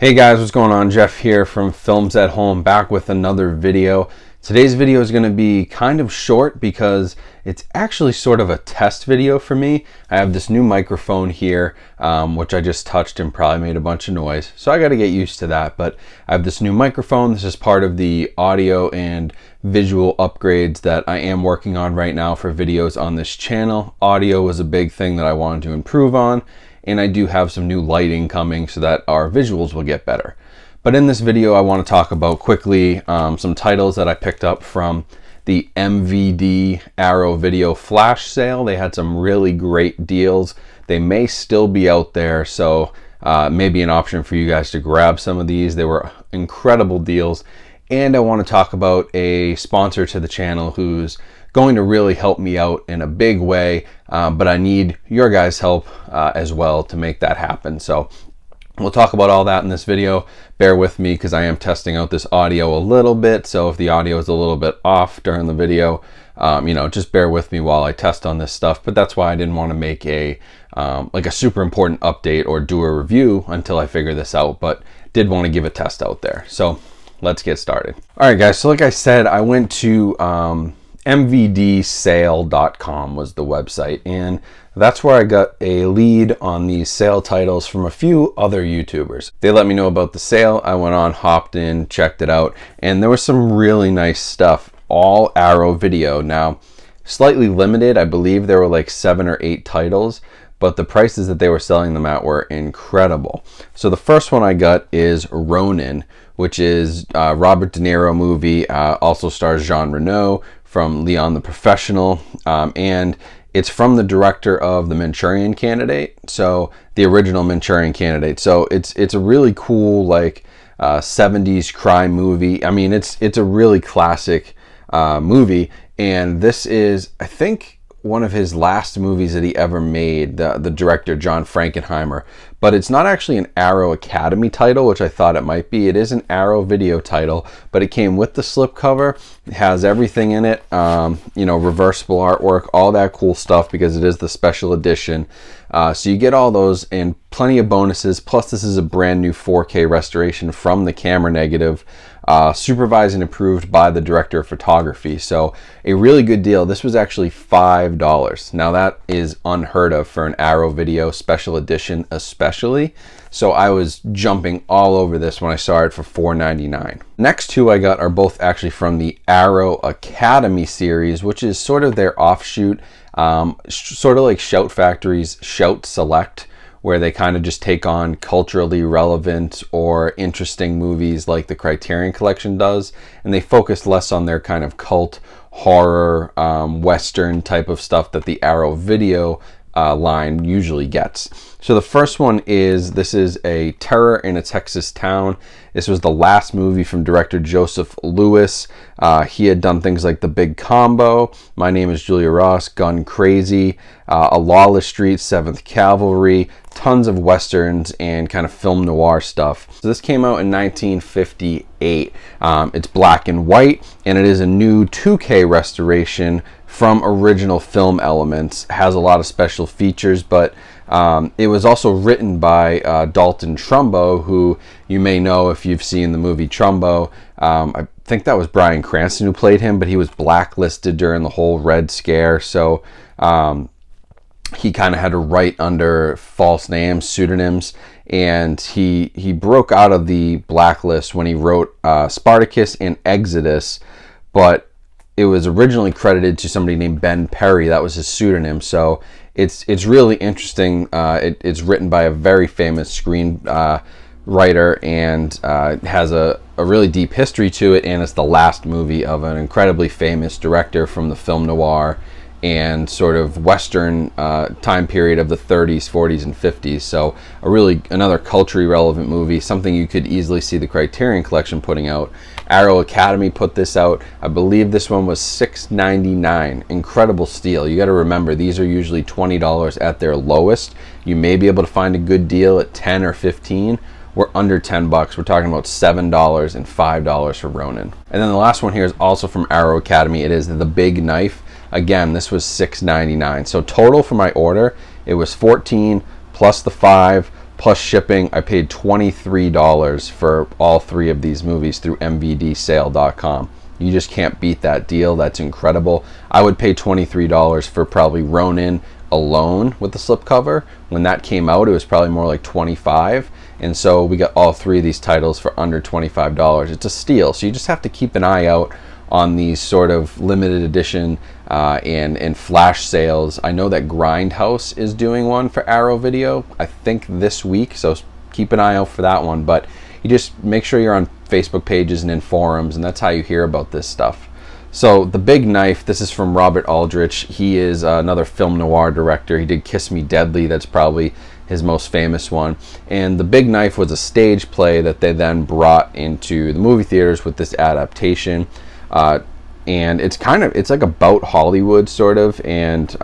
Hey guys, what's going on? Jeff here from Films at Home, back with another video. Today's video is going to be kind of short because it's actually sort of a test video for me. I have this new microphone here, which I just touched and probably made a bunch of noise. So I got to get used to that, but I have this new microphone. This is part of the audio and visual upgrades that I am working on right now for videos on this channel. Audio was a big thing that I wanted to improve on, and I do have some new lighting coming so that our visuals will get better. But in this video, I want to talk about quickly some titles that I picked up from the MVD Arrow Video Flash sale. They had some really great deals. They may still be out there, so maybe an option for you guys to grab some of these. They were incredible deals. And I want to talk about a sponsor to the channel who's going to really help me out in a big way, but I need your guys' help as well to make that happen. So we'll talk about all that in this video. Bear with me because I am testing out this audio a little bit, so if the audio is a little bit off during the video, just bear with me while I test on this stuff. But that's why I didn't want to make a like a super important update or do a review until I figure this out, but did want to give a test out there. So let's get started. All right, guys, so like I said, I went to mvdsale.com was the website, and that's where I got a lead on these sale titles from a few other YouTubers. They let me know about the sale. I went on, hopped in, checked it out, and there was some really nice stuff, all Arrow Video. Now, slightly limited, I believe there were like 7 or 8 titles, but the prices that they were selling them at were incredible. So the first one I got is Ronin, which is a Robert De Niro movie, also stars Jean Reno from Leon the Professional, and it's from the director of The Manchurian Candidate, so the original Manchurian Candidate. So it's a really cool, like 70s crime movie. I mean, it's a really classic movie, and this is, I think, one of his last movies that he ever made, the director John Frankenheimer. But it's not actually an Arrow Academy title, which I thought it might be. It is an Arrow Video title, but it came with the slipcover. It has everything in it, reversible artwork, all that cool stuff, because it is the special edition. So you get all those and plenty of bonuses. Plus, this is a brand new 4K restoration from the camera negative, supervised and approved by the director of photography. So a really good deal. This was actually $5. Now that is unheard of for an Arrow Video special edition, especially. So I was jumping all over this when I saw it for $4.99. Next two I got are both actually from the Arrow Academy series, which is sort of their offshoot, sort of like Shout Factory's Shout Select, where they kind of just take on culturally relevant or interesting movies like the Criterion Collection does, and they focus less on their kind of cult horror, Western type of stuff that the Arrow Video line usually gets. So the first one is, this is a Terror in a Texas Town. This was the last movie from director Joseph Lewis. He had done things like The Big Combo, My Name is Julia Ross, Gun Crazy, A Lawless Street, Seventh Cavalry, tons of westerns and kind of film noir stuff. So this came out in 1958. It's black and white, and it is a new 2K restoration from original film elements. Has a lot of special features, but it was also written by Dalton Trumbo, who you may know if you've seen the movie Trumbo. I think that was Bryan Cranston who played him, but he was blacklisted during the whole Red Scare, so he kind of had to write under false names, pseudonyms, and he broke out of the blacklist when he wrote Spartacus and Exodus, but it was originally credited to somebody named Ben Perry. That was his pseudonym. So it's really interesting. It's written by a very famous screenwriter and has a really deep history to it, and it's the last movie of an incredibly famous director from the film noir and sort of Western time period of the 30s, 40s, and 50s. So another culturally relevant movie, something you could easily see the Criterion Collection putting out. Arrow Academy put this out. I believe this one was $6.99. Incredible steal. You got to remember, these are usually $20 at their lowest. You may be able to find a good deal at $10 or $15. We're under $10. We're talking about $7 and $5 for Ronin. And then the last one here is also from Arrow Academy. It is The Big Knife. Again, this was $6.99. So total for my order, it was $14 plus the $5 plus shipping. I paid $23 for all 3 of these movies through mvdsale.com. You just can't beat that deal. That's incredible. I would pay $23 for probably Ronin alone with the slipcover. When that came out, it was probably more like $25, and so we got all 3 of these titles for under $25. It's a steal. So you just have to keep an eye out on these sort of limited edition and flash sales. I know that Grindhouse is doing one for Arrow Video, I think this week, so keep an eye out for that one. But you just make sure you're on Facebook pages and in forums, and that's how you hear about this stuff. So The Big Knife, this is from Robert Aldrich. He is another film noir director. He did Kiss Me Deadly. That's probably his most famous one. And The Big Knife was a stage play that they then brought into the movie theaters with this adaptation. And it's like about Hollywood sort of, and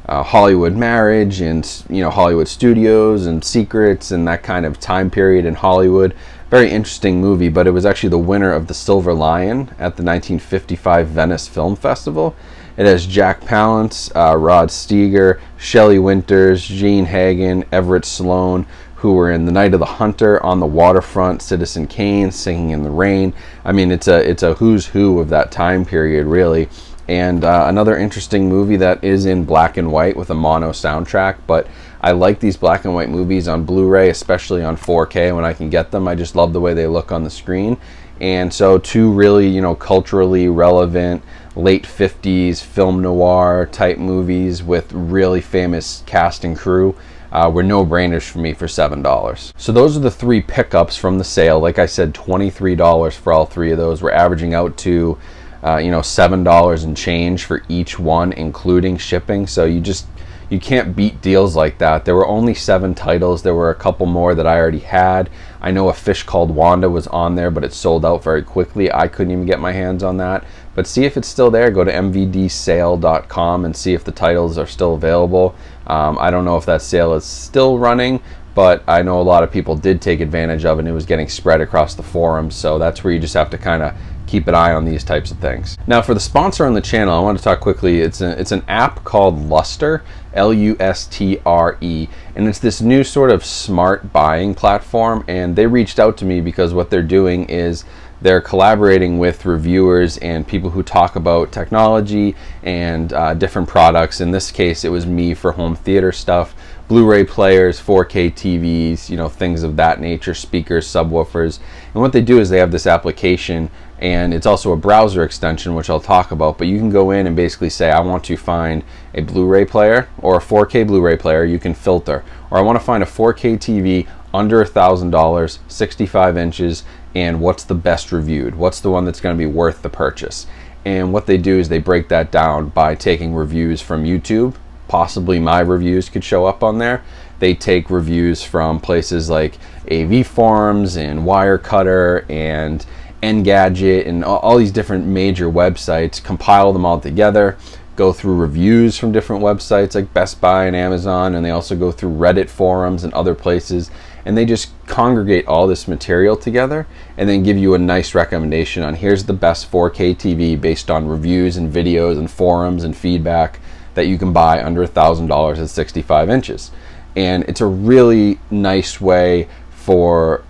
Hollywood marriage, and Hollywood studios and secrets and that kind of time period in Hollywood. Very interesting movie, but it was actually the winner of the Silver Lion at the 1955 Venice Film Festival. It has Jack Palance, Rod Steiger, Shelley Winters, Gene Hagen, Everett Sloan, who were in The Night of the Hunter, On the Waterfront, Citizen Kane, Singing in the Rain. I mean, it's a who's who of that time period, really. And another interesting movie that is in black and white with a mono soundtrack, but I like these black and white movies on Blu-ray, especially on 4K when I can get them. I just love the way they look on the screen. And so 2 really, culturally relevant late 50s film noir type movies with really famous cast and crew were no-brainers for me for $7. So those are the 3 pickups from the sale. Like I said, $23 for all 3 of those. We're averaging out to $7 and change for each one, including shipping. So you can't beat deals like that. There were only 7 titles. There were a couple more that I already had. I know A Fish Called Wanda was on there, but it sold out very quickly. I couldn't even get my hands on that. But see if it's still there. Go to mvdsale.com and see if the titles are still available. I don't know if that sale is still running, but I know a lot of people did take advantage of it, and it was getting spread across the forums. So that's where you just have to kind of keep an eye on these types of things. Now, for the sponsor on the channel, I want to talk quickly. It's an app called Lustre, Lustre, and it's this new sort of smart buying platform. And they reached out to me because what they're doing is they're collaborating with reviewers and people who talk about technology and different products. In this case, it was me for home theater stuff, Blu-ray players, 4K TVs, things of that nature, speakers, subwoofers. And what they do is they have this application, and it's also a browser extension, which I'll talk about, but you can go in and basically say, I want to find a Blu-ray player or a 4K Blu-ray player. You can filter. Or I want to find a 4K TV under $1,000, 65 inches, and what's the best reviewed? What's the one that's going to be worth the purchase? And what they do is they break that down by taking reviews from YouTube. Possibly my reviews could show up on there. They take reviews from places like AV Forums and Wirecutter and Engadget and all these different major websites, compile them all together, go through reviews from different websites like Best Buy and Amazon, and they also go through Reddit forums and other places, and they just congregate all this material together and then give you a nice recommendation on here's the best 4K TV based on reviews and videos and forums and feedback that you can buy under $1,000 at 65 inches. And it's a really nice way for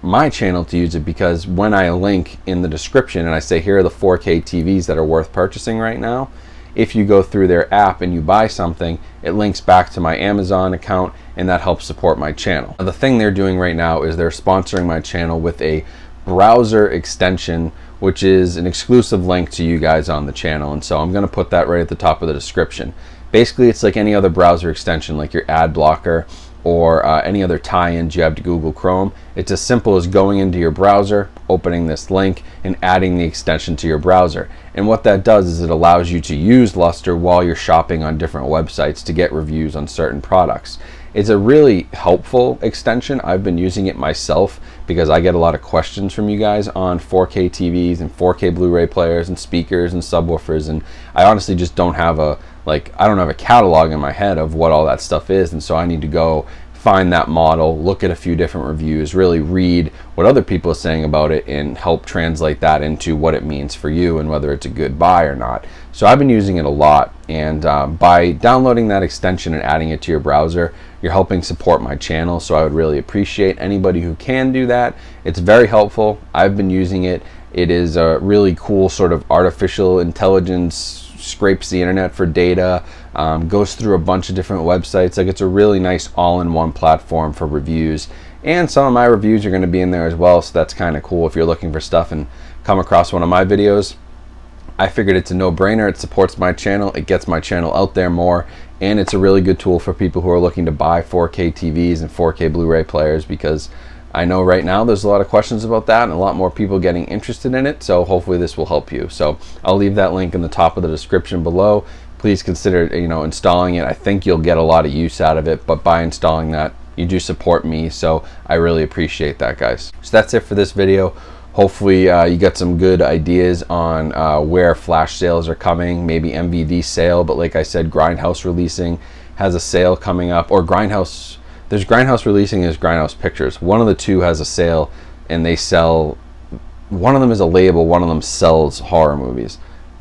my channel to use it, because when I link in the description and I say here are the 4K TVs that are worth purchasing right now, if you go through their app and you buy something, it links back to my Amazon account, and that helps support my channel. Now, the thing they're doing right now is they're sponsoring my channel with a browser extension, which is an exclusive link to you guys on the channel, and so I'm going to put that right at the top of the description. Basically, it's like any other browser extension, like your ad blocker or any other tie-ins you have to Google Chrome. It's as simple as going into your browser, opening this link, and adding the extension to your browser. And what that does is it allows you to use Lustre while you're shopping on different websites to get reviews on certain products. It's a really helpful extension. I've been using it myself because I get a lot of questions from you guys on 4K TVs and 4K Blu-ray players and speakers and subwoofers, and I honestly just don't have a catalog in my head of what all that stuff is, and so I need to go find that model, look at a few different reviews, really read what other people are saying about it, and help translate that into what it means for you and whether it's a good buy or not. So I've been using it a lot, and by downloading that extension and adding it to your browser, you're helping support my channel, so I would really appreciate anybody who can do that. It's very helpful. I've been using it. It is a really cool sort of artificial intelligence, scrapes the internet for data, goes through a bunch of different websites. Like, it's a really nice all-in-one platform for reviews, and some of my reviews are going to be in there as well, so that's kind of cool if you're looking for stuff and come across one of my videos. I figured it's a no-brainer. It supports my channel, it gets my channel out there more, and it's a really good tool for people who are looking to buy 4K TVs and 4K Blu-ray players, because I know right now there's a lot of questions about that and a lot more people getting interested in it, so hopefully this will help you. So I'll leave that link in the top of the description below. Please consider, installing it. I think you'll get a lot of use out of it, but by installing that, you do support me, so I really appreciate that, guys. So that's it for this video. Hopefully you got some good ideas on where flash sales are coming, maybe MVD sale, but like I said, Grindhouse Releasing has a sale coming up, or Grindhouse, there's Grindhouse Releasing, there's Grindhouse Pictures. One of the two has a sale, and they sell, one of them is a label, one of them sells horror movies.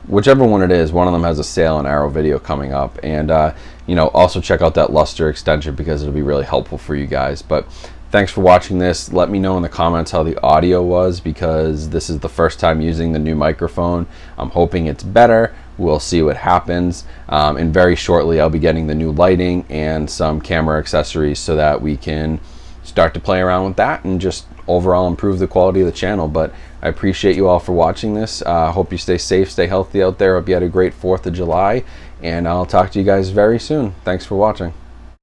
Whichever one it is, one of them has a sale on Arrow Video coming up. And also check out that Lustre extension, because it'll be really helpful for you guys. But thanks for watching this. Let me know in the comments how the audio was, because this is the first time using the new microphone. I'm hoping it's better. We'll see what happens. And very shortly I'll be getting the new lighting and some camera accessories so that we can start to play around with that and just overall improve the quality of the channel. But I appreciate you all for watching this. Hope you stay safe, stay healthy out there. Hope you had a great 4th of July, and I'll talk to you guys very soon. Thanks for watching.